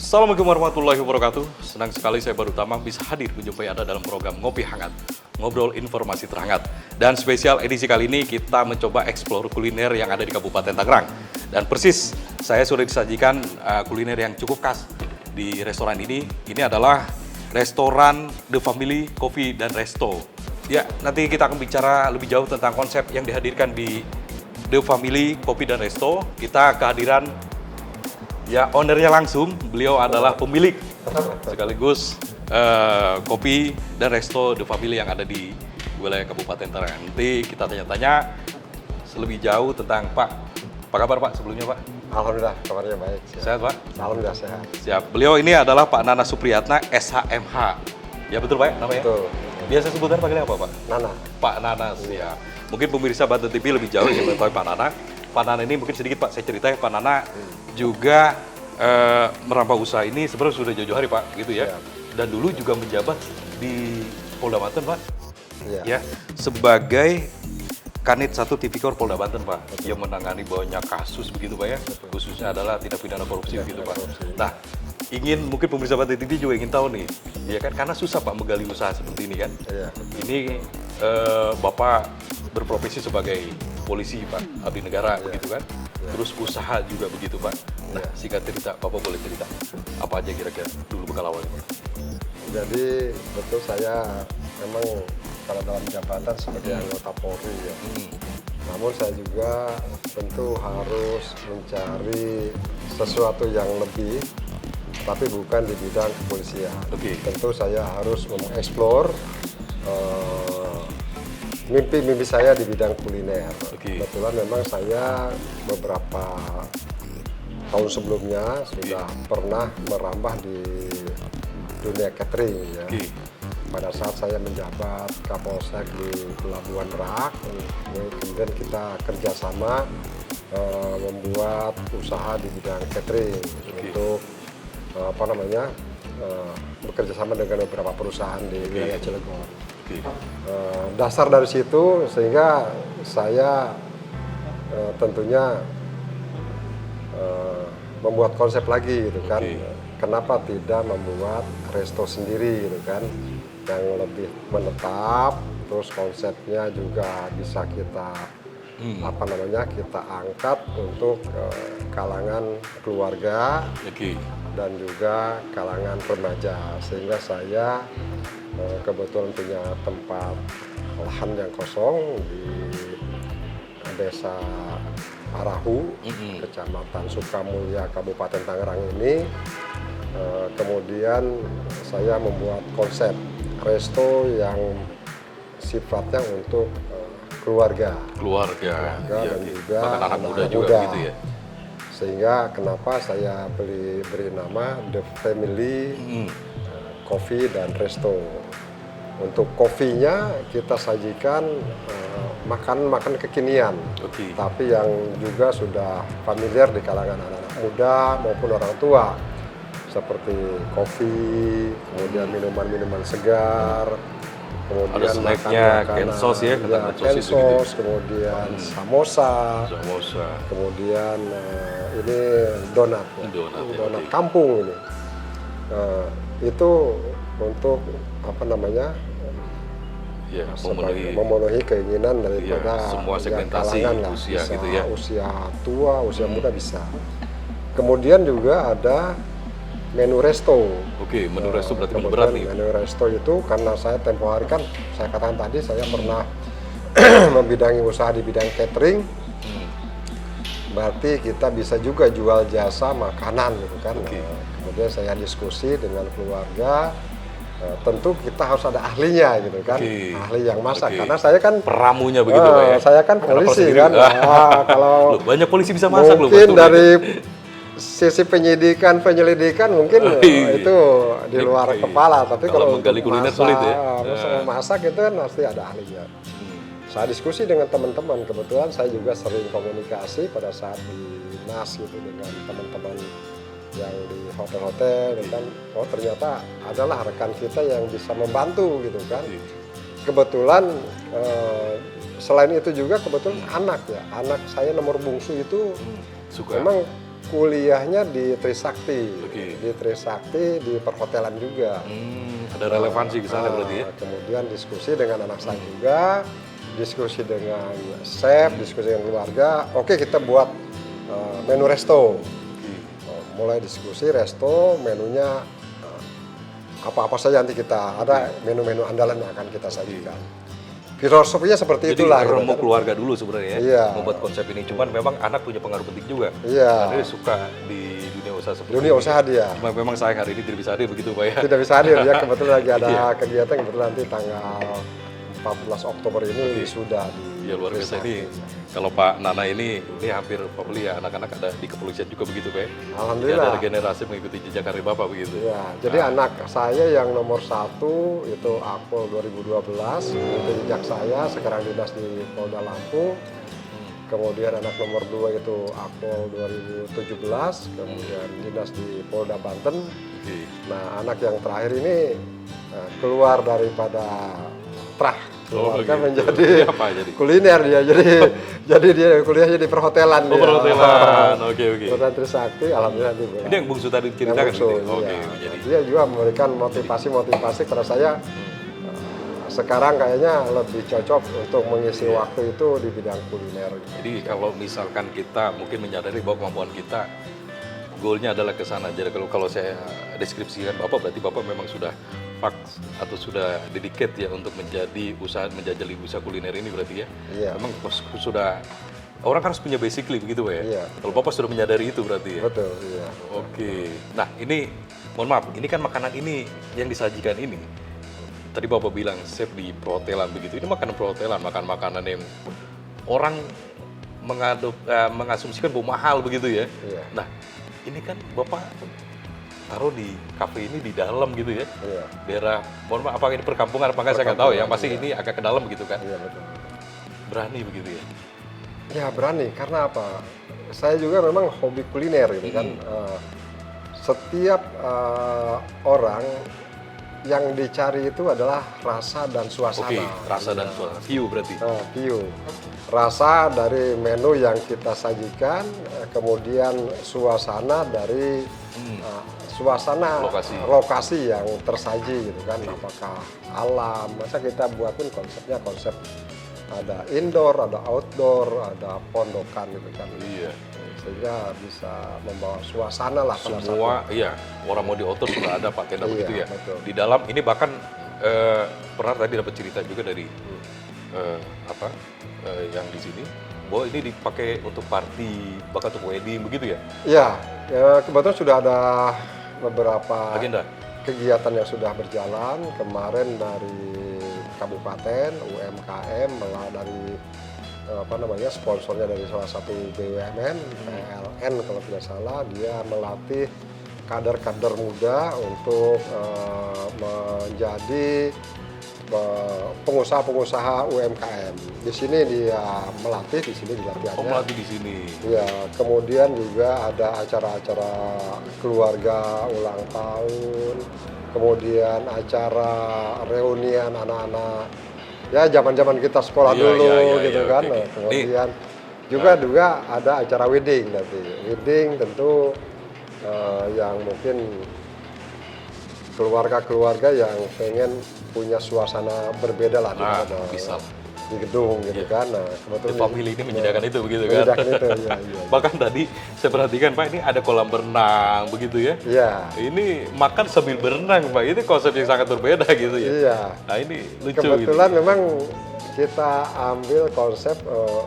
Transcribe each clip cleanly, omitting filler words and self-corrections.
Assalamualaikum warahmatullahi wabarakatuh. Senang sekali saya Baru Tamang bisa hadir menjumpai Anda dalam program Ngopi Hangat, ngobrol informasi terhangat. Dan spesial edisi kali ini kita mencoba eksplor kuliner yang ada di Kabupaten Tangerang. Dan persis saya sudah disajikan kuliner yang cukup khas di restoran ini. Ini adalah restoran The Family Coffee dan Resto. Ya, nanti kita akan bicara lebih jauh tentang konsep yang dihadirkan di The Family Coffee dan Resto. Kita kehadiran ownernya langsung, beliau adalah pemilik sekaligus kopi dan resto The Family yang ada di wilayah Kabupaten Tangerang. Nanti kita tanya-tanya lebih jauh tentang Pak. Apa kabar Pak sebelumnya Pak? Alhamdulillah, kabarnya baik. Sehat Pak? Alhamdulillah sehat. Siap. Beliau ini adalah Pak Nana Supriyatna, SHMH. Ya betul Pak namanya? Betul. Biasa sebutan panggilnya apa Pak? Nana. Pak Nana, ya. Mungkin pemirsa Banten TV lebih jauh yang mengetahui Pak Nana. Pak Nana ini mungkin sedikit Pak, saya ceritain Pak Nana juga merambah usaha ini sebenarnya sudah jauh-jauh hari Pak, gitu ya. Dan dulu juga menjabat di Polda Banten Pak, ya, sebagai Kanit 1 Tipikor Polda Banten Pak, yang menangani banyak kasus begitu Pak ya, khususnya adalah tindak pidana korupsi begitu Pak. Nah, mungkin pemirsa Banten TV juga ingin tahu nih, ya kan, karena susah Pak menggali usaha seperti ini kan. Ini Bapak berprofesi sebagai polisi Pak, abdi negara begitu kan, terus usaha juga begitu Pak. Nah, singkat cerita, Bapak boleh cerita apa aja kira-kira dulu bekal awalnya Pak? Jadi betul saya memang kalau dalam jabatan sebagai anggota Polri ya. Namun saya juga tentu harus mencari sesuatu yang lebih, tapi bukan di bidang kepolisian. Tentu saya harus mengeksplor mimpi-mimpi saya di bidang kuliner. Kebetulan memang saya beberapa tahun sebelumnya sudah pernah merambah di dunia catering ya. Pada saat saya menjabat Kapolsek di Pelabuhan Merak, kemudian kita kerjasama membuat usaha di bidang catering untuk bekerjasama dengan beberapa perusahaan di wilayah Cilegon. Dasar dari situ sehingga saya tentunya membuat konsep lagi gitu kan. Kenapa tidak membuat resto sendiri gitu kan, yang lebih menetap, terus konsepnya juga bisa kita kita angkat untuk kalangan keluarga dan juga kalangan remaja, sehingga saya kebetulan punya tempat lahan yang kosong di Desa Arahu, Kecamatan Sukamulya, Kabupaten Tangerang ini. Kemudian saya membuat konsep resto yang sifatnya untuk keluarga dan juga anak muda. Gitu ya. Sehingga kenapa saya beri nama The Family Coffee dan Resto. Untuk kopinya kita sajikan makan kekinian, tapi yang juga sudah familiar di kalangan anak-anak muda maupun orang tua, seperti kopi, kemudian minuman-minuman segar, kemudian ada snacknya, kensos ya, kensos, kemudian samosa, kemudian ini donat kampung ini. Itu untuk memenuhi keinginan daripada semua segmentasi kalangan usia bisa, gitu ya. Usia tua, usia muda bisa. Kemudian juga ada menu resto. Menu resto berarti menu berat nih. Menu resto itu karena saya tempo hari kan saya katakan tadi saya pernah membidangi usaha di bidang catering. Berarti kita bisa juga jual jasa makanan gitu kan. Kemudian saya diskusi dengan keluarga. Tentu kita harus ada ahlinya gitu kan, ahli yang masak. Karena saya kan peramunya begitu Pak ya. Saya kan polisi kan. Kalau banyak polisi bisa masak mungkin dari sisi penyelidikan mungkin itu di luar kepala, tapi kalau menggali kuliner sulit ya. Masak itu kan pasti ada ahlinya. Saya diskusi dengan teman-teman, kebetulan saya juga sering komunikasi pada saat di NAS gitu dengan teman-teman yang di hotel-hotel, dan ternyata adalah rekan kita yang bisa membantu gitu kan. Kebetulan selain itu juga kebetulan anak saya nomor bungsu itu memang kuliahnya di Trisakti. Oke. Di Trisakti di perhotelan juga. Ada relevansi ke sana berarti ya? Kemudian diskusi dengan anak saya juga, diskusi dengan chef, diskusi dengan keluarga. Oke, kita buat menu resto. Mulai diskusi resto, menunya apa-apa saja nanti kita ada menu-menu andalan yang akan kita sajikan. Filosofinya seperti Jadi itulah. remuk keluarga dulu sebenarnya ya, Iya. membuat konsep ini. Cuman memang anak punya pengaruh penting juga. Iya. Karena dia suka di dunia usaha seperti Dunia ini. usaha dia. Cuma memang sayang hari ini tidak bisa hadir begitu Pak ya. Tidak bisa hadir ya, kebetulan lagi ada Iya. kegiatan, kebetulan nanti tanggal 14 Oktober ini sudah di Ya luar biasa Trisakti. ini. Kalau Pak Nana ini hampir probably ya anak-anak ada di kepolisian juga begitu Pak ya. Alhamdulillah. Ya, ada generasi mengikuti jejak karir Bapak begitu. Ya, jadi anak saya yang nomor 1 itu Akpol 2012, itu jejak saya, sekarang dinas di Polda Lampung. Kemudian anak nomor 2 itu Akpol 2017, kemudian dinas di Polda Banten. Oke. Nah, anak yang terakhir ini keluar daripada trah keluarga gitu. menjadi Ini apa jadi? kuliner dia. Jadi dia kuliahnya di perhotelan. Oh, dia. perhotelan. Oke. Perhotelan Trisakti, alhamdulillah nanti pulang. Ini yang bungsu tadi Yang ceritakan bungsu, gitu. Oke, iya. jadi Dia juga memberikan motivasi kepada saya. Sekarang kayaknya lebih cocok untuk mengisi waktu itu di bidang kuliner. Jadi kalau misalkan kita mungkin menyadari bahwa kemampuan kita goalnya adalah ke sana. Jadi kalau saya deskripsikan Bapak, berarti Bapak memang sudah faks atau sudah dedicate ya untuk menjadi menjajali usaha kuliner ini berarti ya. Iya. Memang sudah orang harus punya basically begitu Pak ya. Iya. Kalau Bapak sudah menyadari itu berarti ya. Betul, iya. Oke. Nah ini mohon maaf, ini kan makanan ini yang disajikan ini. Tadi Bapak bilang chef di perhotelan begitu. Ini makanan perhotelan, makanan yang orang mengasumsikan bahwa mahal begitu ya. Iya. Nah, ini kan Bapak taruh di kafe ini di dalam gitu ya. Iya. Daerah, mohon maaf, apakah ini perkampungan apa enggak saya nggak tahu ya. Pasti Iya. ini agak ke dalam begitu kan. Iya, betul. Berani begitu ya. Ya berani, karena apa? Saya juga memang hobi kuliner gitu kan. Setiap orang yang dicari itu adalah rasa dan suasana. Oke, rasa dan suasana. View berarti. View. Rasa dari menu yang kita sajikan, kemudian suasana dari suasana lokasi yang tersaji gitu kan. Apakah alam, masa kita buat pun konsepnya konsep ada indoor, ada outdoor, ada pondokan gitu kan. Iya. Sehingga bisa membawa suasana lah pada Semua, iya. Orang mau di outdoor sudah ada Pak tenda Iya, begitu ya. betul. Di dalam ini bahkan pernah tadi dapat cerita juga dari yang di sini bahwa ini dipakai untuk party, bahkan untuk wedding begitu ya. Iya, ya, kebetulan sudah ada beberapa Agenda. kegiatan yang sudah berjalan kemarin dari kabupaten, UMKM, malah dari sponsornya dari salah satu BUMN, PLN kalau tidak salah, dia melatih kader-kader muda untuk menjadi pengusaha-pengusaha UMKM. Di sini dia melatih, di sini dilatihannya. Oh, melatih di sini. Ya, kemudian juga ada acara-acara keluarga ulang tahun, kemudian acara reunian anak-anak. Ya, zaman-zaman kita sekolah dulu gitu kan. Okay. Nah, kemudian juga ada acara wedding nanti. Wedding tentu yang mungkin keluarga-keluarga yang pengen punya suasana berbeda lah bisa di gedung gitu kan. Nah, kebetulan family ini menyediakan itu begitu kan. menyediakan itu, iya. Bahkan tadi saya perhatikan Pak, ini ada kolam berenang begitu ya. Iya. Ini makan sambil berenang Pak, ini konsep yang sangat berbeda gitu ya. Iya. Nah ini lucu Kebetulan gitu. memang kita ambil konsep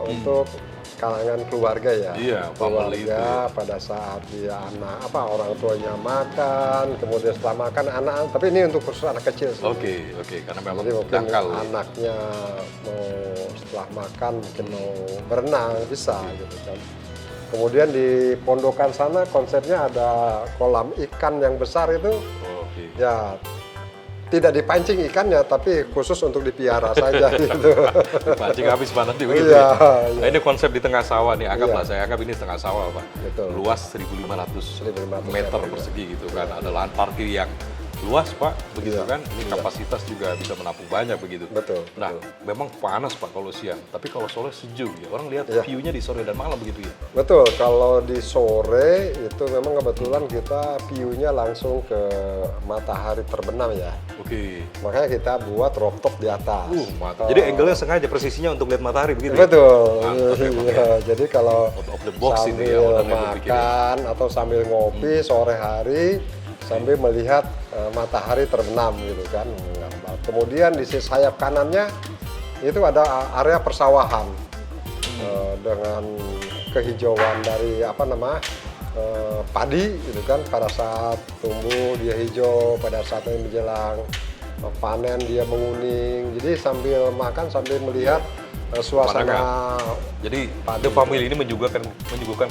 untuk kalangan keluarga ya. Iya, family keluarga pada saat dia orang tuanya makan, kemudian setelah makan anak, tapi ini untuk khusus anak kecil sih. Oke, karena memang Jadi mungkin dangkal. anaknya mau setelah makan mungkin mau berenang bisa gitu kan. Kemudian di pondokan sana konsepnya ada kolam ikan yang besar itu. Oke. Ya tidak dipancing ikannya, tapi khusus untuk dipiara saja gitu. Dipancing habis Pak nanti begitu Iya, ya. iya. Nah, ini konsep di tengah sawah nih, anggaplah Iya. saya anggap ini tengah sawah Pak. Betul. Luas 1.500 1.500 meter meter, persegi gitu kan. Ada lahan parkir yang luas Pak, begitu Iya, kan? Ini iya. kapasitas juga bisa menampung banyak begitu. Betul, Nah, betul. memang panas Pak kalau siang, tapi kalau sore sejuk ya. Orang lihat Iya. view-nya di sore dan malam begitu ya. Betul, kalau di sore itu memang kebetulan kita view-nya langsung ke matahari terbenam ya. Oke. Makanya kita buat rooftop di atas. Mantap. Jadi angle-nya sengaja presisinya untuk lihat matahari begitu. Ya? Betul. Mantap, emang Iya, jadi kalau Out of the box ini ya, sambil ownernya berpikir ya. makan atau sambil ngopi sore hari sambil melihat matahari terbenam gitu kan. Kemudian di sisi sayap kanannya itu ada area persawahan dengan kehijauan dari padi gitu kan. Pada saat tumbuh dia hijau, pada saat menjelang panen dia menguning. Jadi sambil makan sambil melihat suasana Jadi The Family ini menyuguhkan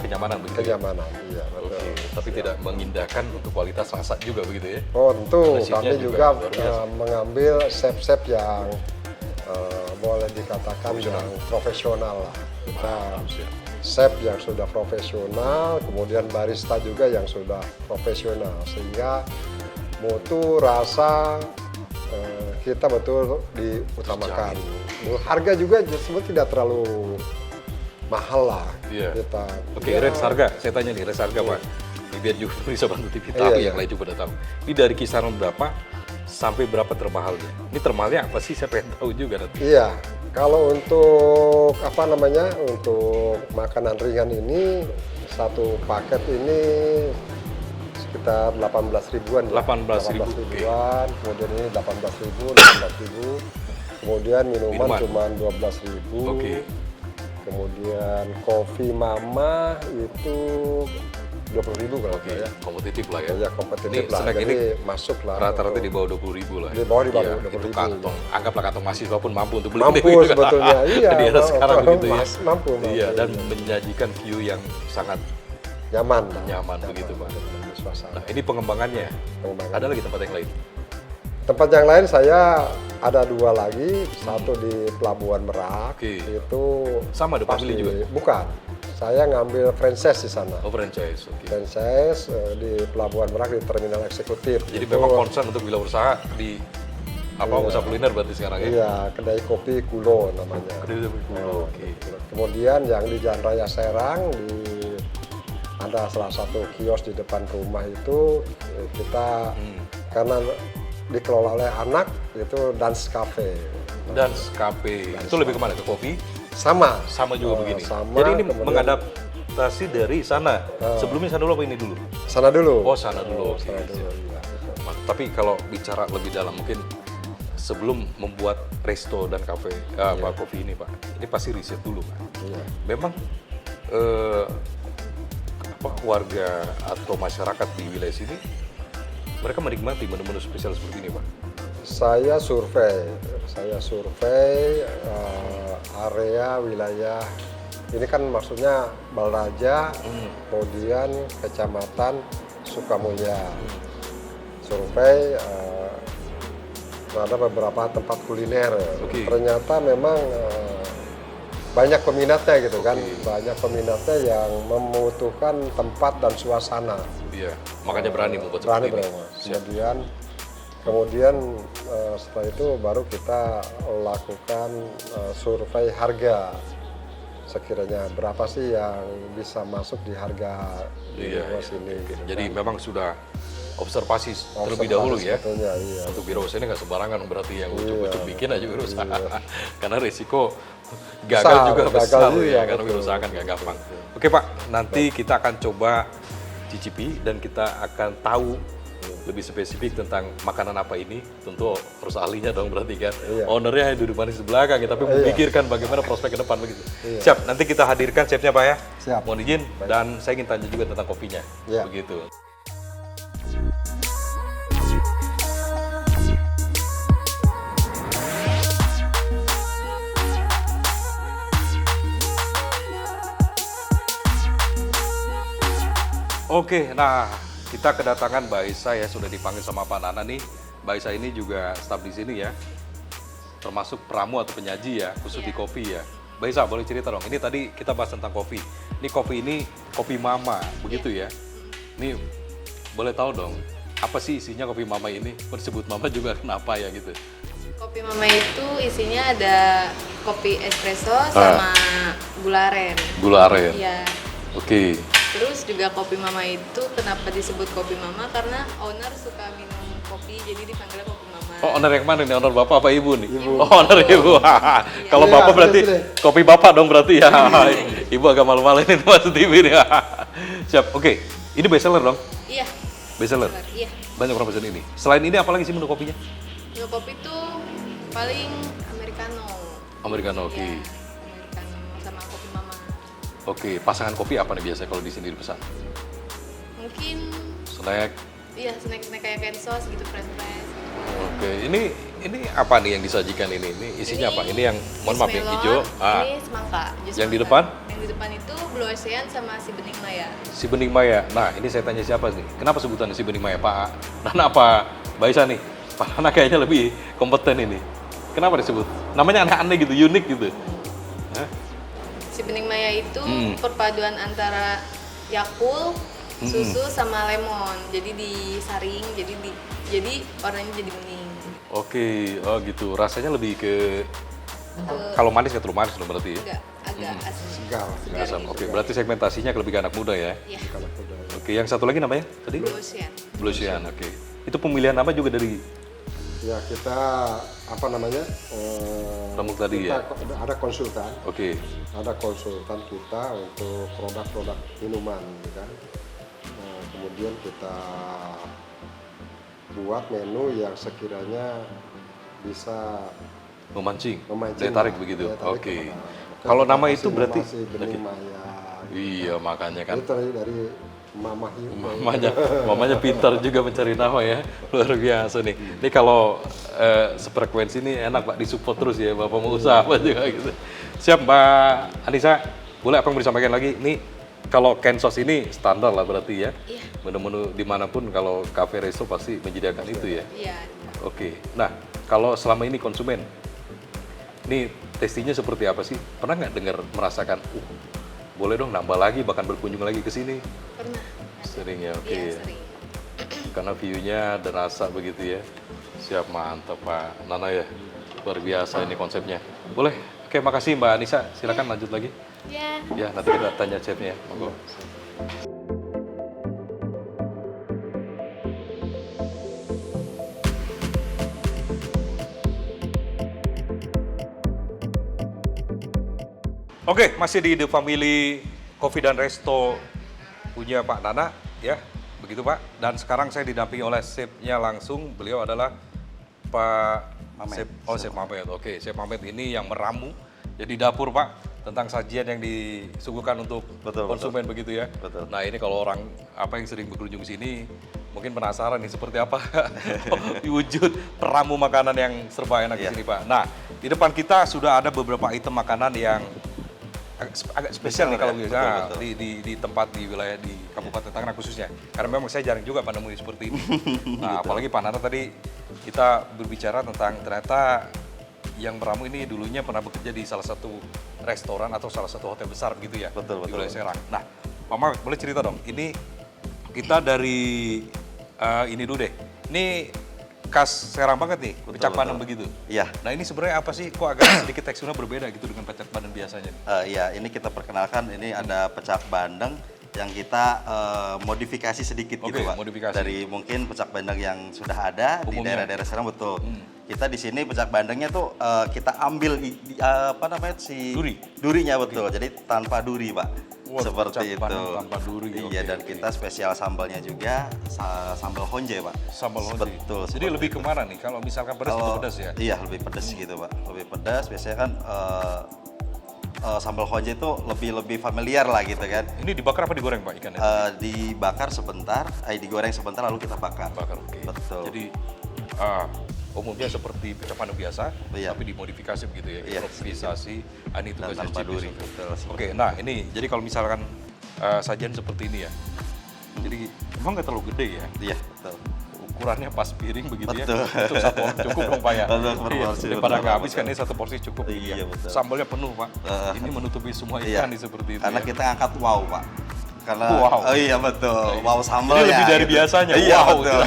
kenyamanan begitu. Ya? kenyamanan. Iya, betul. Oke. Tapi tidak mengindahkan untuk kualitas rasa juga begitu ya. Oh tentu, Nasibnya kami juga juga luar biasa. mengambil chef-chef yang boleh dikatakan yang profesional lah. Kita chef yang sudah profesional, kemudian barista juga yang sudah profesional, sehingga mutu rasa kita betul diutamakan. Harga juga sebenarnya tidak terlalu mahal lah. Iya. Kita. Oke, Ya, range harga. Saya tanya nih, range harga Pak. Ini biar juga bisa bantu TV tahu, Iya, yang lain juga udah tahu. Ini dari kisaran berapa sampai berapa termahalnya? Ini termahalnya apa sih? Saya pengen tahu juga nanti. Iya, kalau untuk untuk makanan ringan ini satu paket ini sekitar 18 ribuan ya. 18.000, ribuan, kemudian ini 18 ribu. Kemudian minuman Minuman. cuma 12 ribu. Oke. Kemudian kopi mama itu 20 ribu kalau Oke, ya. kompetitif lah ya. Ya kompetitif Ini lah, snack jadi ini masuk lah. rata-rata di bawah 20.000 lah. Di bawah Iya, 20.000. itu kantong. Anggaplah kantong mahasiswa pun mampu untuk beli Mampu gitu kan. sebetulnya, iya. Di era sekarang begitu ya. Mampu. Iya, dan menyajikan view yang sangat Nyaman. nyaman begitu Pak. Suasana. Nah, ini pengembangannya. Pengembangan. Ada lagi tempat yang lain? Tempat yang lain saya ada 2 lagi, satu di Pelabuhan Merak, Oke. itu Sama The pas Family di- juga? Bukan, saya ngambil franchise di sana. Oh, franchise. Oke. Franchise di Pelabuhan Merak di terminal eksekutif. Jadi Itu, memang concern untuk bila usaha di usaha kuliner berarti sekarang ya? Iya, kedai kopi Kulo namanya. Kedai kopi Kulo, oke. Kemudian yang di Jalan Raya Serang ada salah satu kios di depan rumah itu kita karena dikelola oleh anak itu Dance Cafe. Dan Cafe itu lebih kemana? Ke kopi? Sama. Sama juga begini. sama, Jadi ini kemudian- mengadaptasi dari sana. Sebelumnya sana dulu apa ini dulu? Sana dulu. Oh, sana dulu. Oke. Sana dulu. Iya. Tapi kalau bicara lebih dalam mungkin sebelum membuat resto dan kafe kopi ini Pak, ini pasti riset dulu Pak. Iya. Memang warga atau masyarakat di wilayah sini mereka menikmati menu-menu spesial seperti ini Pak. Saya survei area wilayah ini kan maksudnya Balraja, kemudian Kecamatan Sukamulya. Survei ada beberapa tempat kuliner. Oke. Ternyata memang banyak peminatnya gitu kan, Oke. banyak peminatnya yang membutuhkan tempat dan suasana. Iya, makanya berani membuat Berani seperti ini. berani. Kemudian setelah itu baru kita lakukan survei harga. Sekiranya berapa sih yang bisa masuk di harga di Iya, luar iya. sini. Gitu Jadi kan. memang sudah observasi terlebih dahulu ya. Sebetulnya, iya. Untuk wirausaha ini nggak sembarangan berarti yang Iya. ucuk-ucuk bikin aja wirausaha. Karena risiko gagal Besar, juga gagal besar juga, ya, karena betul. wirausaha kan nggak gampang. Oke Pak, nanti kita akan coba cicipi dan kita akan tahu lebih spesifik tentang makanan apa ini. Tentu harus ahlinya dong berarti kan. Iya. Ownernya duduk manis di belakang ya, tapi memikirkan bagaimana prospek ke depan begitu. Iya. Siap, nanti kita hadirkan chefnya Pak ya. Siap. Mohon izin dan saya ingin tanya juga tentang kopinya. Iya. Begitu. Oke, nah kita kedatangan Mbak Esa ya, sudah dipanggil sama Pak Nana nih. Mbak Esa ini juga staf di sini ya, termasuk pramu atau penyaji ya, khusus di kopi ya. Mbak Esa boleh cerita dong, ini tadi kita bahas tentang kopi. Ini kopi Mama, begitu ya. Ini boleh tahu dong, apa sih isinya kopi Mama ini? Kok disebut Mama juga kenapa ya gitu? Kopi Mama itu isinya ada kopi espresso sama gula aren. Gula aren. Iya. Oke. Terus juga kopi Mama itu kenapa disebut kopi Mama? Karena owner suka minum kopi, jadi dipanggilnya kopi Mama. Oh, owner yang mana nih? Owner bapak apa ibu nih? Ibu. Oh, owner ibu. Kalau Iya, bapak berarti betul. kopi bapak dong berarti ya. Ibu agak malu-maluin ini masuk TV nih. Siap. Oke. Ini bestseller dong? Iya. Bestseller. Iya. Banyak orang pesen ini. Selain ini apa lagi sih menu kopinya? Menu kopi itu paling americano. Americano, oke. Iya, americano sama kopi Mama. Oke, pasangan kopi apa nih biasanya kalau di sini dipesan? Mungkin Snack. iya snack-snack kayak kensos gitu, french fries. Gitu. Oke, ini apa nih yang disajikan ini? Ini isinya apa? Ini yang mohon maaf yang jus hijau. melon, Ini semangka. jus Yang di semangka. depan? Yang di depan itu Blue Ocean sama si bening maya. Si Bening Maya. Nah, ini saya tanya siapa nih? Kenapa sebutannya si Bening Maya, Pak Nana apa Mbak Isa nih? Pak Nana kayaknya lebih kompeten ini. Kenapa disebut? Namanya aneh-aneh gitu, unik gitu. Hah? Si bening maya itu Hmm. perpaduan antara Yakult, susu sama lemon. Jadi disaring, jadi warnanya jadi bening. Oke, oh gitu. Rasanya lebih ke kalau manis nggak terlalu manis dong berarti ya? Agak asin. Segar. Asam. Oke, berarti segmentasinya lebih ke anak muda ya. Iya. Kalau udah Oke, yang satu lagi namanya tadi? Blue Ocean. Blue Ocean, oke. Itu pemilihan nama juga dari ya kita apa namanya? Pramuk tadi kita ya? ada konsultan. Oke. Ada konsultan kita untuk produk-produk minuman, gitu kan. Nah, kemudian kita buat menu yang sekiranya bisa Memancing, memancing. daya tarik lah, begitu. daya tarik Oke. kepada- Kalau kita nama kasih itu berarti si Bening Maya. Iya, makanya kan. Itu dari Mama Hiu. Mamanya pintar juga mencari nama ya, luar biasa nih. Ini kalau sefrekuensi ini enak Pak, disupport terus ya, Bapak mau usaha apa juga gitu. Siap Mbak Anissa, boleh apa yang mau disampaikan lagi? Ini kalau Kensos ini standar lah berarti ya, Iya. menu-menu dimanapun kalau cafe resto pasti menyediakan itu ya. Iya. Oke, nah kalau selama ini konsumen, ini testingnya seperti apa sih? Pernah nggak dengar merasakan, boleh dong nambah lagi, bahkan berkunjung lagi ke sini? Pernah. Sering ya, oke. Iya, Ya. sering. Karena view-nya dan rasa begitu ya. Siap, mantap Pak Nana ya. Luar biasa ini konsepnya. Boleh? Oke, makasih Mbak Anissa. Silakan lanjut lagi. Iya. Ya, nanti kita tanya chefnya. Monggo. Oke, masih di The Family Coffee dan Resto punya Pak Nana ya, begitu Pak. Dan sekarang saya didampingi oleh chefnya langsung. Beliau adalah Pak Mamet. Chef Mamet. Oke, Chef Mamet ini yang meramu jadi dapur Pak tentang sajian yang disuguhkan untuk Betul, konsumen begitu ya. Betul. Nah ini kalau orang apa yang sering berkunjung sini mungkin penasaran nih seperti apa wujud peramu makanan yang serba enak di Iya. sini Pak. Nah di depan kita sudah ada beberapa item makanan yang agak spesial nih kalau ya? biasa Betul. di tempat di wilayah di Kabupaten Tangerang khususnya. Karena memang saya jarang juga Pak nemui seperti ini. Nah apalagi Pak Nana tadi kita berbicara tentang ternyata yang meramu ini dulunya pernah bekerja di salah satu restoran atau salah satu hotel besar begitu ya Betul, di betul. wilayah Serang. Nah, Pak Mamet boleh cerita dong. Ini kita dari ini dulu deh. Ini khas Serang banget nih, Betul, pecak Bandeng betul. begitu. Iya. Nah ini sebenarnya apa sih? Kok agak sedikit teksturnya berbeda gitu dengan pecak Bandeng biasanya? Ya, ini kita perkenalkan, ini ada pecak bandeng yang kita modifikasi sedikit Oke, gitu Pak. modifikasi. Dari mungkin pecak bandeng yang sudah ada di Umumnya. daerah-daerah Serang, betul. Kita di sini pecak bandengnya tuh kita ambil apa namanya si durinya betul. Jadi tanpa duri Pak. Wah, Seperti pecak bandeng itu. tanpa duri, Iya, oke, dan oke. kita spesial sambalnya juga sambal honje Pak. Sambal honje. Betul. Jadi seperti lebih itu. kemana nih? Kalau misalkan pedas itu pedas ya? Iya, lebih pedas gitu Pak. Lebih pedas. Biasanya kan sambal honje itu lebih familiar lah gitu kan. Ini dibakar apa digoreng Pak ikannya? Dibakar sebentar, digoreng sebentar lalu kita bakar. Bakar, oke. Betul. Jadi umumnya seperti pecak Bandeng biasa, Iya. tapi dimodifikasi begitu ya, Iya, improvisasi. Ini Dan tugasnya tanpa Chief duri. Yusuf. Betul. Oke, nah ini jadi kalau misalkan sajian seperti ini ya, jadi emang nggak terlalu gede ya, Iya, betul. ukurannya pas piring begitu Betul. ya, untuk satu orang cukup dong Pak ya. Betul, Iya, proporsi, daripada betul, nggak habis betul. kan ini satu porsi cukup gitu Iya, ya. betul. Sambalnya penuh Pak, ini menutupi semua Iya. ikan nih seperti itu Karena ya. kita angkat wow Pak. karena Wow. oh iya betul. Wow sambal Jadi ya. lebih dari gitu. biasanya. Iya Wow. betul.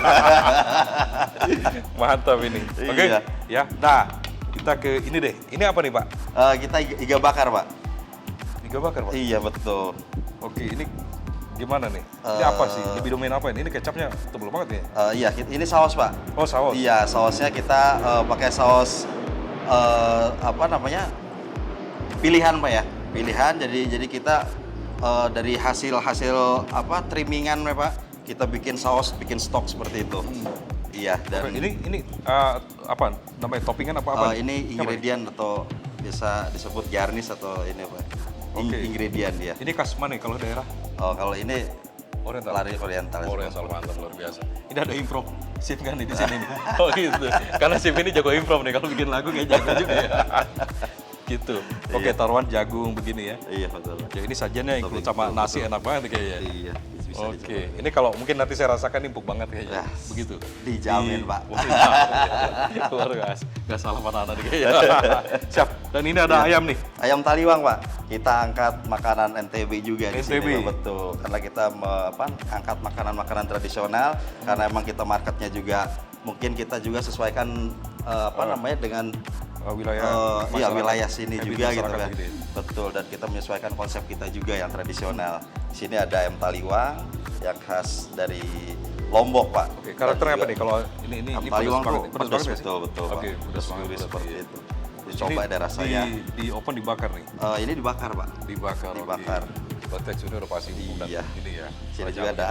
Mantap ini. Oke, Iya. ya. Nah, kita ke ini deh. Ini apa nih, Pak? Kita iga bakar, Pak. Iga bakar, Pak. Iya betul. Oke, ini gimana nih? Ini apa sih? Lebih domain apa ini? Ini kecapnya tebel banget nih. Iya, ini saus, Pak. Oh, saus. Iya, sausnya kita pakai saus apa namanya? Pilihan, Pak ya. Pilihan. Jadi kita dari hasil apa trimmingan, Pak. Kita bikin saus, bikin stok seperti itu. Iya, dan Oke, ini apa namanya? Toppingan apa? ini ingredient atau bisa disebut garnish atau ini, Pak. Oke. Ingredient ya. Ini khas mana nih kalau daerah? Oh, kalau ini Oriental. lari oriental. Oriental mantap luar biasa. Ini ada improv chef kan nih di sini nih. Oh gitu. Karena chef ini jago improv nih, kalau bikin lagu kayak jago juga ya. Gitu. Oke, Iya. taruhan jagung begini ya. Iya, betul. Oke, ini sajiannya include sama nasi enak banget kayaknya. Iya, bisa Oke, ini kalau mungkin nanti saya rasakan empuk banget kayaknya. Ya, Begitu. dijamin, Pak. Wah, dijamin. Luar biasa. Gak salah mana nih kayaknya. Siap. Dan ini ada ayam nih. Ayam taliwang, Pak. Kita angkat makanan NTB juga di NTB. sini, Pak. Betul. Karena kita angkat makanan-makanan tradisional karena emang kita marketnya juga mungkin kita juga sesuaikan namanya dengan Wilayah iya masyarakat, wilayah sini habit juga gitu masyarakat kan. begitu ya. Betul, dan kita menyesuaikan konsep kita juga yang tradisional. Di sini ada ayam taliwang yang khas dari Lombok, Pak. Oke, karakternya Dan apa juga nih kalau ini ayam pedas taliwang banget tuh nih? pedas, banget nggak sih? betul, betul, Pak. Oke, pedas banget gurih berarti. seperti itu. Dicoba ada rasanya. Di open dibakar nih. Ini dibakar, Pak. Dibakar. Dibakar. Berarti teksturnya udah pasti empuk dan Iya. ini ya. Sini juga ada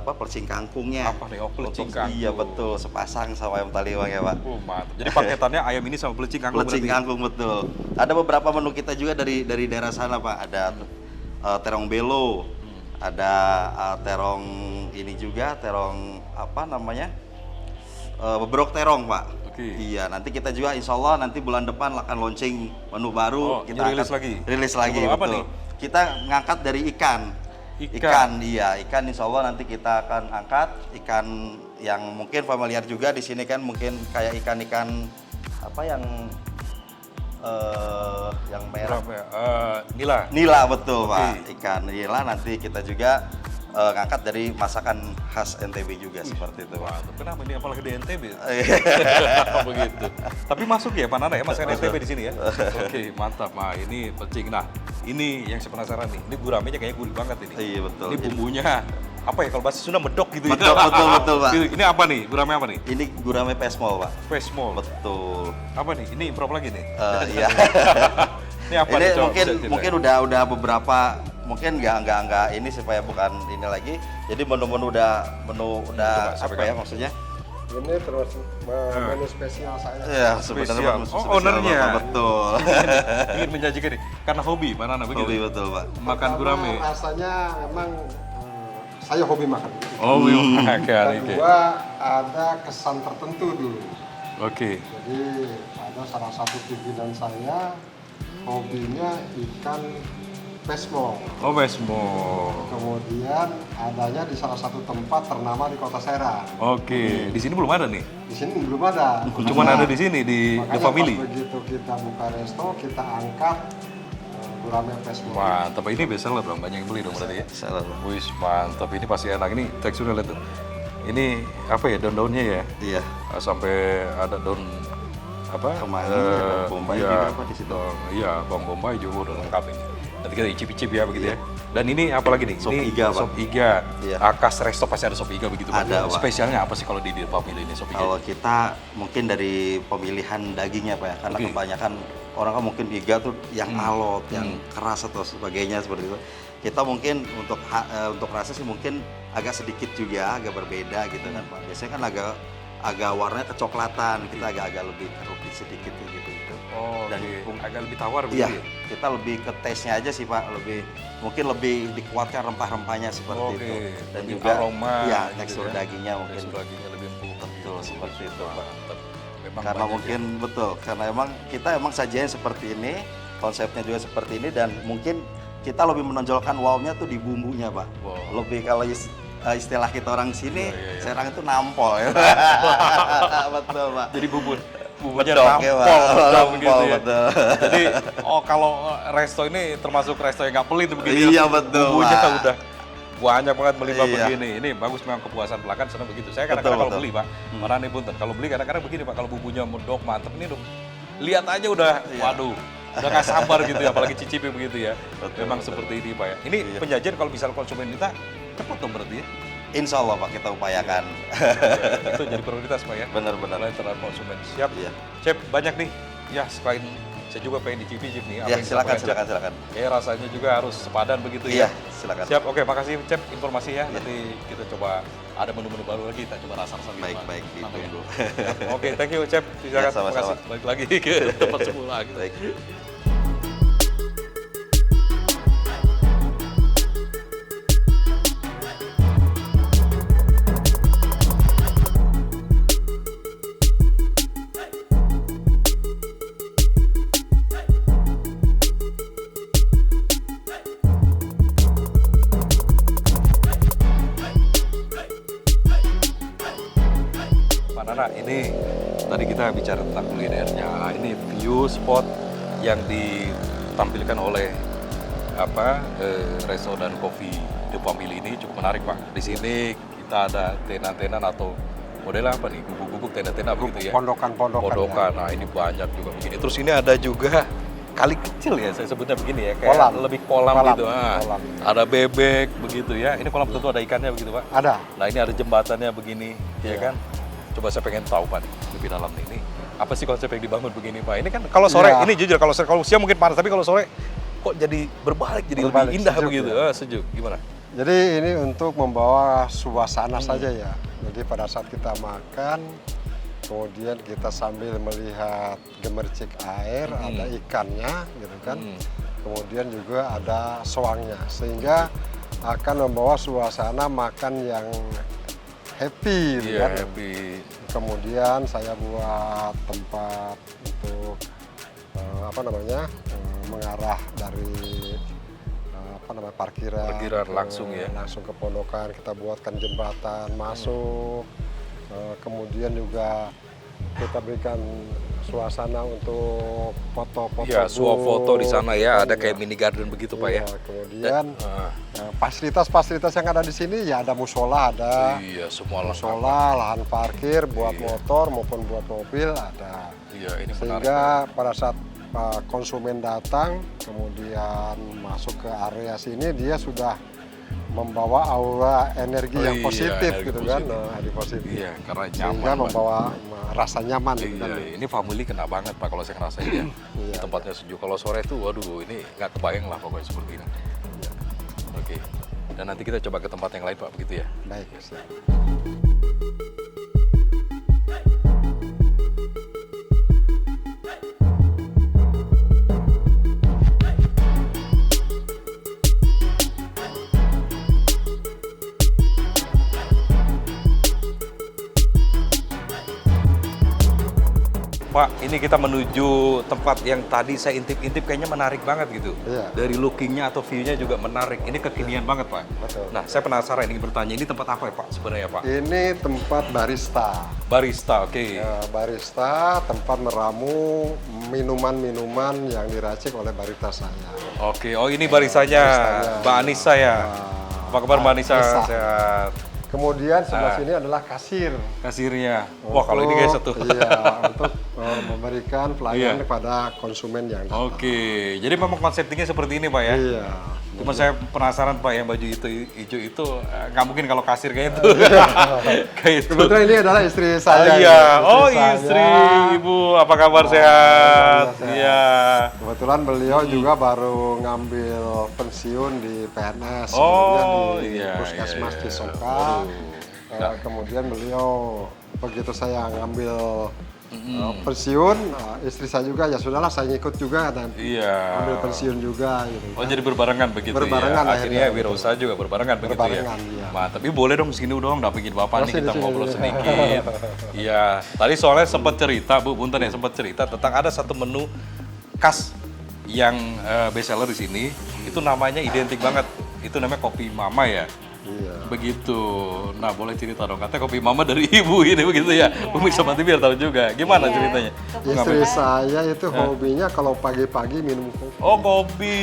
pelcing kangkungnya. Apa nih? Oh, pelecing Untuk- kangkung. Iya, betul. Sepasang sama ayam taliwang ya, Pak. Mantap. Jadi paketannya ayam ini sama pelecing kangkung Pelecing berarti. kangkung, betul. Ada beberapa menu kita juga dari daerah sana, Pak. Ada terong belo. Ada terong ini juga, terong apa namanya? Bebrok terong, Pak. Oke. Iya, nanti kita juga insya Allah nanti bulan depan akan launching menu baru. Oh, Kita ini rilis angkat- lagi? Rilis lagi, Menu apa betul. nih? Kita ngangkat dari ikan. Ikan. Iya, ikan insya Allah nanti kita akan angkat. Ikan yang mungkin familiar juga di sini kan mungkin kayak ikan-ikan apa yang merah. Berapa ya? Nila. Nila, betul, Oke. Pak. Ikan nila nanti kita juga ngangkat dari masakan khas NTB juga seperti itu, Pak. Mantap. Kenapa ini apalagi di NTB? Iya. Begitu. Tapi masuk ya Pak Nana ya, masakan NTB di sini ya. Oke, mantap. Nah, ini pelecing. Nah, ini yang saya penasaran nih. Ini guramenya kayaknya gurih banget ini. Iya, betul. Ini bumbunya apa ya kalau bahasa Sunda medok gitu Medok, betul, Pak. Ini apa nih? Gurame apa nih? Ini gurame pesmol, Pak. Pesmol. Betul. Apa nih? Ini improv lagi nih. Iya. Ini apa Ini nih? Coba mungkin bisa ceritain. mungkin udah beberapa mungkin nggak ini supaya bukan ini lagi. Jadi menu udah Coba, apa sampaikan. ya maksudnya? Ini terus menu spesial saya. Ya Spesial. sebenarnya Oh, spesial, ownernya. Bapak, betul. ingin menjanjikan nih karena hobi Pak Nana begitu. Hobi, betul, Pak. Makan Pertama, gurame. rasanya memang saya hobi makan. Oh, makan. Kedua ada kesan tertentu dulu. Oke. Jadi ada salah satu pimpinan saya hobinya ikan pesmol. Oh, pesmol. Kemudian adanya di salah satu tempat ternama di Kota Serang. Oke, di sini belum ada nih. Di sini belum ada. Cuman ada di sini di The Makanya Family. pas begitu kita buka resto, kita angkat gurame pesmol. Mantap, ini bestseller dong, banyak yang beli dong berarti ya. Salah. Wih, mantap, ini pasti enak. Ini teksturnya lihat tuh. Ini apa ya, daun-daunnya ya? Iya. Sampai ada daun apa? Kemangi, ada bombay iya, juga apa di situ? Iya, bawang bombay juga udah lengkap ini. Nanti kita icip-icip ya begitu ya. Dan ini apa lagi nih? Sop Ini iga, Pak. Sop iga. Iya. Kas resto pasti ada sop iga begitu Pak. Ada, Pak. Spesialnya apa sih kalau di Family ini sop iga? Kalau kita mungkin dari pemilihan dagingnya, Pak ya, karena Oke. kebanyakan orang kan mungkin iga tuh yang alot, yang keras atau sebagainya seperti itu. Kita mungkin untuk rasa sih mungkin agak sedikit juga, agak berbeda gitu kan, Pak. Biasanya kan agak warnanya kecoklatan, kita agak lebih kerupit sedikit gitu. Oh, Dan agak lebih tawar Iya, begitu ya? kita lebih ke taste-nya aja sih, Pak. Mungkin lebih dikuatkan rempah-rempahnya seperti Oke, itu. Dan lebih juga aroma ya gitu tekstur ya. dagingnya mungkin Tekstur dagingnya lebih empuk. betul seperti itu, Pak. Mantap. Memang Karena banyak mungkin betul, karena emang kita sajiannya seperti ini, konsepnya juga seperti ini, dan mungkin kita lebih menonjolkan wow-nya tuh di bumbunya, Pak. Wow. Lebih kalau istilah kita orang sini, Iya. Serang itu nampol ya. Betul, Pak. ya. Jadi bumbunya Bedok ya, Pak. nampol, bedok Nampol, gitu ya. betul. Jadi kalau resto ini termasuk resto yang nggak pelit begitu. Iya, ya. betul, Bumbunya Pak. udah banyak banget beli Pak Iya. begini. Ini bagus memang kepuasan pelanggan senang begitu. Saya Betul, kadang-kadang kalau betul. beli Pak, mana nih punten. Kalau beli kadang-kadang begini Pak, kalau bumbunya medok mantep ini dong. Lihat aja udah, waduh, udah nggak sabar gitu ya, apalagi cicipi begitu ya. Betul, Memang betul. seperti ini Pak ya. Ini Iya. penyajian kalau misal konsumen minta cepat dong berarti ya. Insya Allah Pak kita upayakan. Itu jadi prioritas Pak ya. Benar-benar. Selain terhadap konsumen. Siap. Iya. Chef banyak nih. Ya selain saya juga pengen dicicip nih. Ya yang silakan disampaikan, Chef. silakan. Rasanya juga harus sepadan begitu Iya ya. silakan. Siap, oke makasih Chef informasinya. Iya. Nanti kita coba ada menu-menu baru lagi, kita coba rasa-rasa gitu, Baik Pak. baik Namanya. ditunggu. Siap. Oke, thank you Chef. Silakan, Ya, sama-sama. terima kasih. Balik lagi ke tempat semula gitu. Baik. Pak Nana, ini tadi kita bicara tentang kulinernya. Ini view spot yang ditampilkan oleh Resto dan Coffee The Family ini cukup menarik Pak. Di sini kita ada tenan-tenan atau model apa nih? Gubuk-gubuk tenda-tenda begitu ya. Pondokan-pondokan. Pondokan. Nah, ini banyak juga begini. Terus ini ada juga kali kecil ya, saya sebutnya begini ya, kayak Kolam. lebih kolam gitu. Nah, Kolam. ada bebek begitu ya. Ini kolam tentu ada ikannya begitu Pak. Ada. Nah ini ada jembatannya begini, ya Iya. kan? Coba saya pengen tahu Pak nih, lebih dalam nih. Ini apa sih konsep yang dibangun begini Pak? Ini kan kalau sore, Iya. ini jujur kalau siang mungkin panas, tapi kalau sore kok jadi berbalik, jadi Berbalik, lebih indah sejuk begitu. ya. Sejuk, gimana? Jadi ini untuk membawa suasana saja ya. Jadi pada saat kita makan, kemudian kita sambil melihat gemercik air, ada ikannya gitu kan. Kemudian juga ada soangnya, sehingga akan membawa suasana makan yang happy gitu Iya, kan. happy. Kemudian saya buat tempat untuk mengarah dari parkiran, Parkiran langsung ya. langsung ke pondokan. Kita buatkan jembatan masuk, kemudian juga kita berikan suasana untuk foto-foto. Iya, swafoto di sana ya, ada Iya. kayak mini garden begitu Pak ya. Iya, kemudian Ah, fasilitas-fasilitas yang ada di sini ya ada musola, ada iya, semua lengkap. musola, lahan parkir buat Iya. motor maupun buat mobil ada. Iya, ini menarik. Sehingga pada saat konsumen datang kemudian masuk ke area sini, dia sudah membawa aura energi yang Iya, positif energi gitu kan, positif. energi positif. Iya, karena Sehingga nyaman Pak. membawa rasa nyaman gitu kan. Iya, ini family kena banget Pak kalau saya ngerasain ya. Di Iya, tempatnya sejuk. Kalau sore tuh, waduh, ini nggak kebayang lah pokoknya seperti ini. Iya. Oke. Dan nanti kita coba ke tempat yang lain Pak, begitu ya. Baik, siap. Pak, ini kita menuju tempat yang tadi saya intip-intip kayaknya menarik banget gitu. Iya. Dari lookingnya atau view-nya juga menarik. Ini kekinian banget Pak. Betul. Nah, saya penasaran ingin bertanya, ini tempat apa ya Pak sebenarnya Pak? Ini tempat barista. Barista, oke. Ya, barista, tempat meramu minuman-minuman yang diracik oleh barista saya. Oke, oh ini barisanya, Baristanya. Mbak Anissa ya. Apa kabar Mbak Anissa? Anissa. Sehat. Kemudian sebelah sini adalah kasir. Kasirnya. Wah, kalau ini kayak satu. Iya, untuk memberikan pelayanan Iya. kepada konsumen yang datang. Oke, jadi memang konsepnya seperti ini Pak ya? Iya. Cuma saya penasaran Pak, yang baju itu hijau itu nggak mungkin kalau kasir kayak itu. Kayak itu. Kebetulan ini adalah istri saya. Iya, oh saya. istri, Ibu, apa kabar sehat? sehat. Iya. Kebetulan beliau juga baru ngambil pensiun di PNS, Oh, kemudian di iya, Puskesmas iya, iya. Cisoka. Kemudian beliau begitu saya ngambil pensiun, istri saya juga ya sudahlah saya ngikut juga dan Iya. ambil pensiun juga gitu. Oh jadi berbarengan begitu Berbarengan ya? Akhirnya akhirnya, wirausaha juga berbarengan begitu Berbarengan, ya? iya. Mantap, tapi boleh dong segini dong dampingin Bapak Oh, nih, sini, kita sini, ngobrol sini. sedikit. Iya, tadi soalnya sempat cerita Bu, punten ya, sempat cerita tentang ada satu menu khas yang best seller di sini, itu namanya identik banget, itu namanya kopi mama ya? Iya. Begitu. Nah, boleh cerita dong. Katanya kopi mama dari ibu ini begitu ya. Pemirsa Mati biar tahu juga. Gimana ceritanya? Istri saya itu hobinya kalau pagi-pagi minum kopi. Oh, kopi.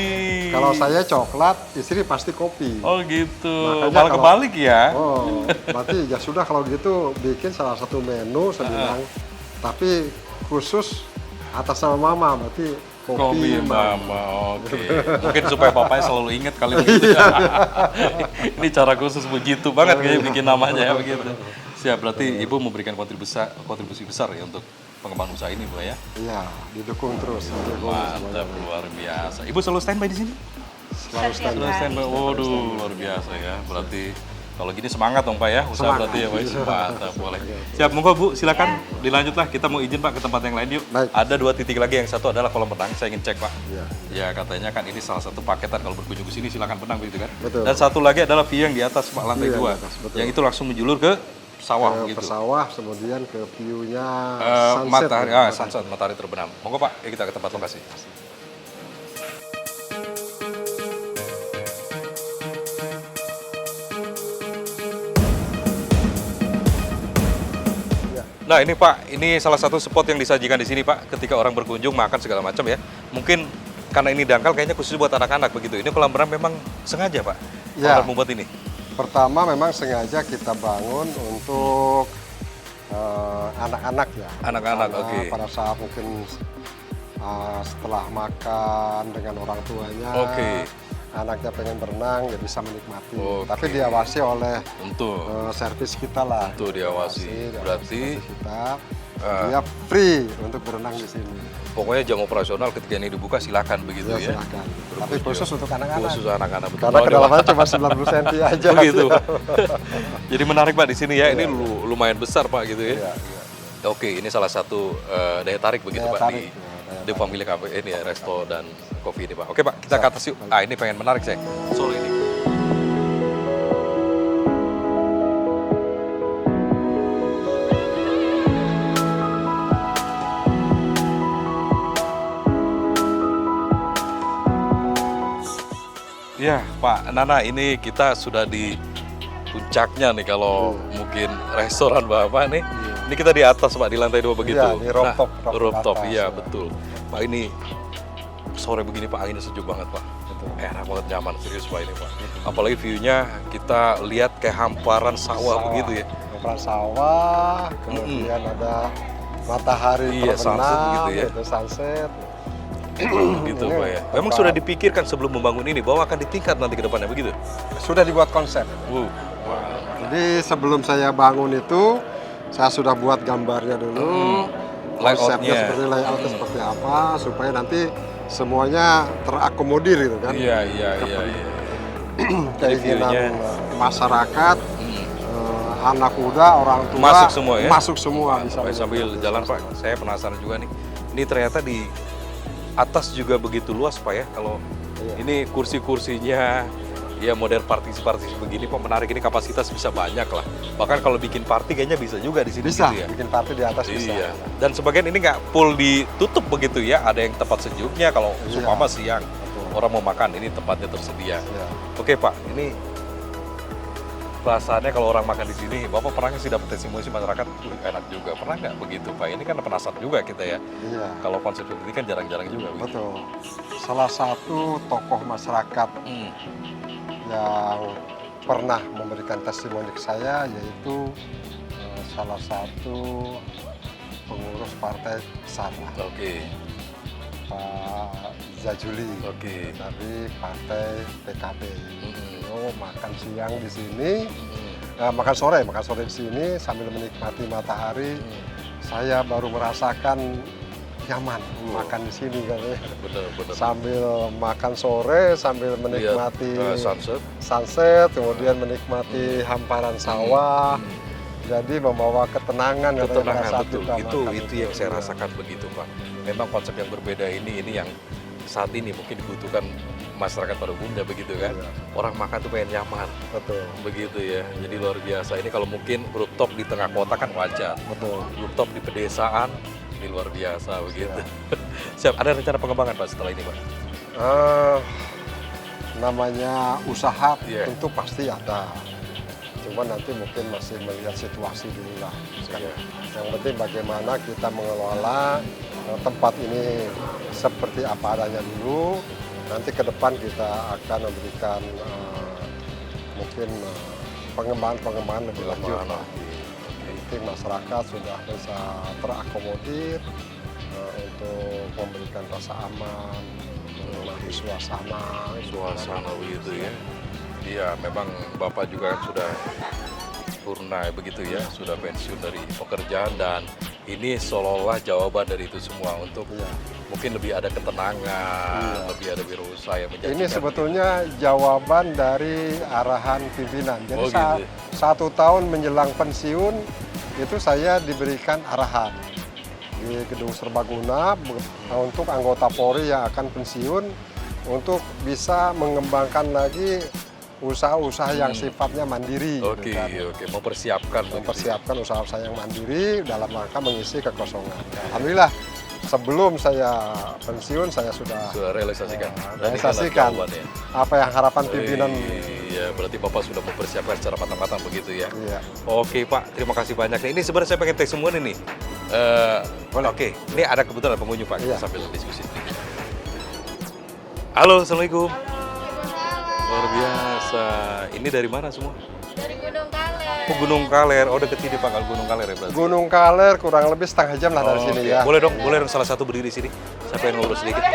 Kalau saya coklat, istri pasti kopi. Oh, gitu. Makanya Malah kalau- kebalik ya. Oh, berarti ya sudah kalau gitu bikin salah satu menu saya bilang, tapi khusus atas nama mama, berarti kopi mama. Oke. Mungkin supaya bapaknya selalu ingat kali begitu. Ini cara khusus begitu banget kayaknya bikin namanya ya begitu. Siap, berarti ibu memberikan kontribusi besar ya untuk pengembangan usaha ini, Bu ya. Iya, didukung terus. Mantap, luar biasa. Ibu selalu standby di sini? Selalu stand. Selalu standby. Waduh, luar biasa ya. Berarti kalau gini semangat dong Pak ya, usaha Semangat. berarti ya Pak. Mantap, boleh. Siap, monggo Bu, silakan dilanjutlah. Kita mau izin Pak ke tempat yang lain yuk. Baik. Ada 2 titik lagi, yang satu adalah kolam renang. Saya ingin cek Pak. Iya. Ya katanya kan ini salah satu paketan kalau berkunjung ke sini silakan berenang begitu kan. Betul. Dan satu lagi adalah view yang di atas Pak, lantai View yang 2. di atas, betul. Yang itu langsung menjulur ke sawah Ke begitu. sawah, kemudian ke view-nya Matahari, ya. sunset, matahari terbenam. Monggo Pak, ya kita ke tempat lokasi. Nah ini Pak, ini salah satu spot yang disajikan di sini Pak, ketika orang berkunjung makan segala macam ya. Mungkin karena ini dangkal kayaknya khusus buat anak-anak begitu. Ini kolam renang memang sengaja Pak, Ya. orang membuat ini. Pertama memang sengaja kita bangun untuk anak-anak ya. Anak-anak, Karena oke. Pada saat mungkin setelah makan dengan orang tuanya, Oke. anaknya pengen berenang ya bisa menikmati. Oke. Tapi diawasi oleh Untuk servis kita lah. Tuh, diawasi. Berarti, servis kita, dia free untuk berenang di sini. pokoknya jam operasional ketika ini dibuka silakan begitu ya. Silakan. Tapi khusus untuk anak-anak. Khusus anak-anak betul. Karena Oh, kedalamannya cuma 90 cm aja. begitu. Jadi menarik Pak di sini ya. Ini lumayan besar Pak gitu ya. Iya, iya. Oke, ini salah satu daya tarik begitu Daya Pak tarik, di ya, daya The Family Cafe ini ya, resto dan kopi ini Pak. Oke Pak, kita ke atas yuk. Ah ini pengen menarik saya. Solo ini. Ya Pak Nana, ini kita sudah di puncaknya nih kalau mungkin restoran Bapak nih. Ini kita di atas Pak, di lantai 2 begitu. Iya, di rooftop, Nah, rooftop, atas, iya ya. betul. Pak ini sore begini Pak, anginnya sejuk banget Pak. Betul. Enak banget, nyaman, serius Pak ini Pak. Apalagi view-nya kita lihat kayak hamparan sawah begitu ya. Hamparan sawah, kemudian ada matahari Iya, sunset terbenam, gitu ya. itu sunset. Gitu Ini Pak ya. Memang tempat- sudah dipikirkan sebelum membangun ini bahwa akan ditingkat nanti ke depannya begitu. Sudah dibuat konsep. Wah. Jadi sebelum saya bangun itu, saya sudah buat gambarnya dulu. Konsepnya Layoutnya. seperti layoutnya seperti apa, supaya nanti semuanya terakomodir gitu kan. Iya. Jadi Keinginan view-nya- masyarakat, anak muda, orang tua Masuk semua ya? Masuk semua bisa. Pak, sambil jalan Pak, saya penasaran juga nih. Ini ternyata di atas juga begitu luas Pak ya. Kalau Iya. ini kursi-kursinya ya model partisi-partisi begini Pak, menarik, ini kapasitas bisa banyak lah. Bahkan kalau bikin party kayaknya bisa juga di sini Bisa, gitu ya. bikin party di atas bisa. Iya. Dan sebagian ini nggak full ditutup begitu ya. Ada yang tempat sejuknya kalau Iya. seumpama siang Betul. orang mau makan, ini tempatnya tersedia. Iya. Oke Pak, ini perasaannya kalau orang makan di sini, Bapak pernah nggak sih dapat testimoni masyarakat, enak juga. Pernah nggak begitu Pak? Ini kan penasaran juga kita ya. Iya. Kalau konsep seperti ini kan jarang-jarang juga. begitu. Betul. Salah satu tokoh masyarakat Hmm. yang pernah memberikan testimoni ke saya yaitu salah satu pengurus partai Sana, Oke. Pak Zajuli Oke. dari partai PKB. Hmm. Makan siang di sini, Hmm. makan sore di sini sambil menikmati matahari. Saya baru merasakan nyaman makan di sini katanya. Bener. Sambil makan sore, sambil menikmati Lihat, sunset. sunset, kemudian menikmati hamparan sawah. Jadi membawa ketenangan, katanya, pada Ketenangan saat betul. kita Itu makan yang saya Iya. rasakan begitu Pak. Memang konsep yang berbeda ini yang saat ini mungkin dibutuhkan masyarakat pada umumnya begitu kan. Iya. Orang makan tuh pengen nyaman. Betul, Begitu ya. Jadi luar biasa. Ini kalau mungkin rooftop di tengah kota kan wajar. betul. Rooftop di pedesaan ini luar biasa begitu. Iya. Siap. Ada rencana pengembangan Pak setelah ini Pak? Namanya usaha Iya. tentu pasti ada. Cuman nanti mungkin masih melihat situasi dulu lah. Yang penting bagaimana kita mengelola tempat ini seperti apa adanya dulu. Nanti ke depan kita akan memberikan mungkin pengembangan lebih lanjut. Yang penting masyarakat sudah bisa terakomodir untuk memberikan rasa aman, menikmati suasana begitu ya. Iya, memang Bapak juga kan sudah purna begitu ya, sudah pensiun dari pekerjaan dan ini seolah-olah jawaban dari itu semua untuk mungkin lebih ada ketenangan, lebih ada wirausaha yang menjanjikan. Ini sebetulnya jawaban dari arahan pimpinan. Jadi gitu. 1 tahun menjelang pensiun itu saya diberikan arahan di Gedung Serbaguna untuk anggota Polri yang akan pensiun untuk bisa mengembangkan lagi usaha-usaha yang sifatnya mandiri. Oke, mempersiapkan usaha-usaha yang mandiri dalam rangka mengisi kekosongan. Alhamdulillah sebelum saya pensiun saya sudah realisasikan apa yang harapan pimpinan. Iya, berarti Bapak sudah mempersiapkan secara matang-matang begitu ya. Iya. Oke Pak, terima kasih banyak. Ini sebenarnya saya pengen tes semua nih. Oke, ini ada kebetulan pengunjung Pak, kita sambil diskusi. Halo, Assalamualaikum. Luar biasa. Ini dari mana semua? Dari Gunung Kaler. Oh, Gunung Kaler. Oh, deket sini Pak, kalau Gunung Kaler ya berarti. Gunung Kaler kurang lebih setengah jam lah dari sini ya. Boleh dong salah satu berdiri sini. Saya pengen ngobrol sedikit.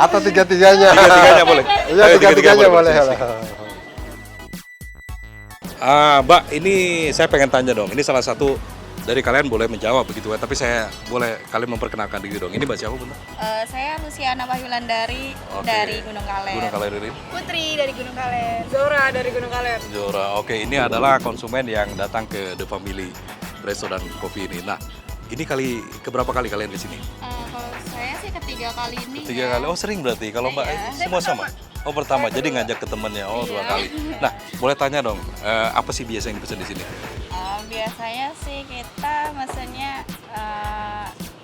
Atau tiga-tiganya. Tiga-tiganya boleh. Iya, tiga-tiganya boleh. Mbak, ini saya pengen tanya dong. Ini salah satu dari kalian boleh menjawab begitu ya. Tapi saya boleh kalian memperkenalkan diri dong. Ini Mbak siapa, Bunda? Saya Luciana Wahyulandari dari Gunung Kaler. Gunung Kaler ini. Putri dari Gunung Kaler. Zora dari Gunung Kaler. Zora. Oke, ini adalah konsumen yang datang ke The Family Resto dan Coffee ini. Nah, ini keberapa kali kalian di sini? Kalau saya sih ketiga kali ini. Ketiga kali. Oh, sering berarti. Kalau Mbak semua sama? Oh, pertama. Jadi ngajak ke temannya. Oh, 2 kali. Nah, boleh tanya dong, apa sih biasa yang dipesan di sini? Biasanya sih kita mesennya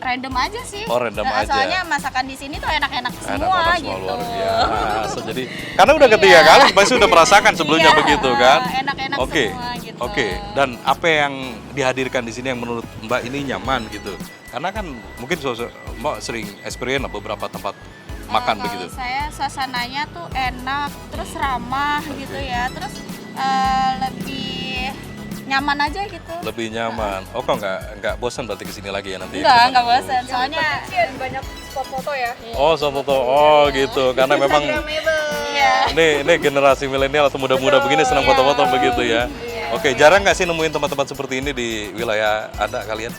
random aja sih. Oh, random aja. Soalnya masakan di sini tuh enak-enak semua gitu. Luar biasa. Jadi karena udah ketiga kali pasti udah merasakan sebelumnya begitu kan? Enak-enak semua gitu. Oke. Dan apa yang dihadirkan di sini yang menurut Mbak ini nyaman gitu? Karena kan mungkin Mbak sering experience beberapa tempat makan begitu. Kalau saya suasananya tuh enak, terus ramah gitu ya. Terus lebih nyaman aja gitu. Lebih nyaman. Oh, kok nggak bosan berarti kesini lagi ya nanti? Nggak bosan. Soalnya banyak spot foto ya. Oh, foto. Oh, gitu. Karena memang ini generasi milenial atau muda-muda begini senang foto-foto begitu ya. Oke, jarang nggak sih nemuin tempat-tempat seperti ini di wilayah Anda kalian?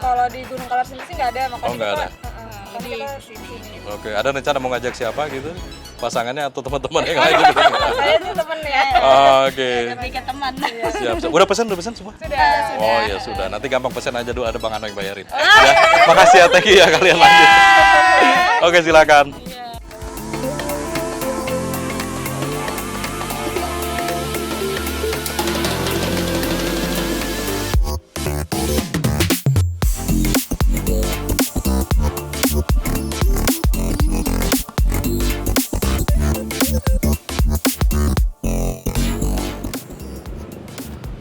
Kalau di Gunung Kaler sendiri sih nggak ada, makanya nggak ada. kita sini. Oke, ada rencana mau ngajak siapa gitu? Pasangannya atau teman-teman yang lain gitu? Saya tuh temen ya. Oke. lebih ke teman. Siap. Udah pesan semua? Sudah. Oh ya sudah. Nanti gampang pesan aja dulu, ada Bang Ano yang bayarin. Ya, makasih ya, thank you ya, kalian lanjut. Oke, silakan.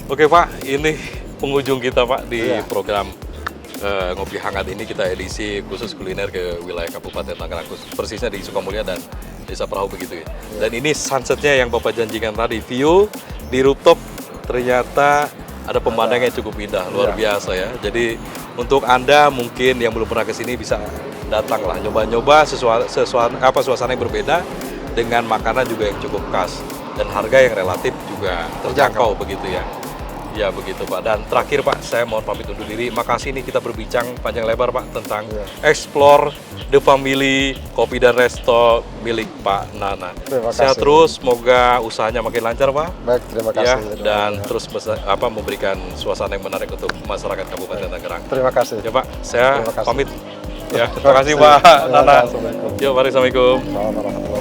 Oke Pak, ini pengunjung kita Pak di program Ngopi Hangat ini. Kita edisi khusus kuliner ke wilayah Kabupaten Tangerang, persisnya di Sukamulya dan Desa Perahu begitu ya. Dan ini sunsetnya yang Bapak janjikan tadi, view di rooftop ternyata ada pemandangan yang cukup indah, luar biasa ya. Jadi untuk Anda mungkin yang belum pernah ke sini bisa datanglah, nyoba-nyoba suasana yang berbeda dengan makanan juga yang cukup khas dan harga yang relatif juga terjangkau begitu ya. Ya begitu Pak. Dan terakhir Pak, saya mohon pamit undur diri. Makasih nih kita berbincang panjang lebar Pak tentang explore The Family Kopi dan Resto milik Pak Nana. Sehat terus, semoga usahanya makin lancar Pak. Baik, terima kasih. Ya, dan terus memberikan suasana yang menarik untuk masyarakat Kabupaten Tangerang. Terima kasih. Ya Pak, saya pamit. Ya, terima kasih Pak Nana. Yuk, mari, Assalamualaikum. Assalamualaikum warahmatullahi wabarakatuh.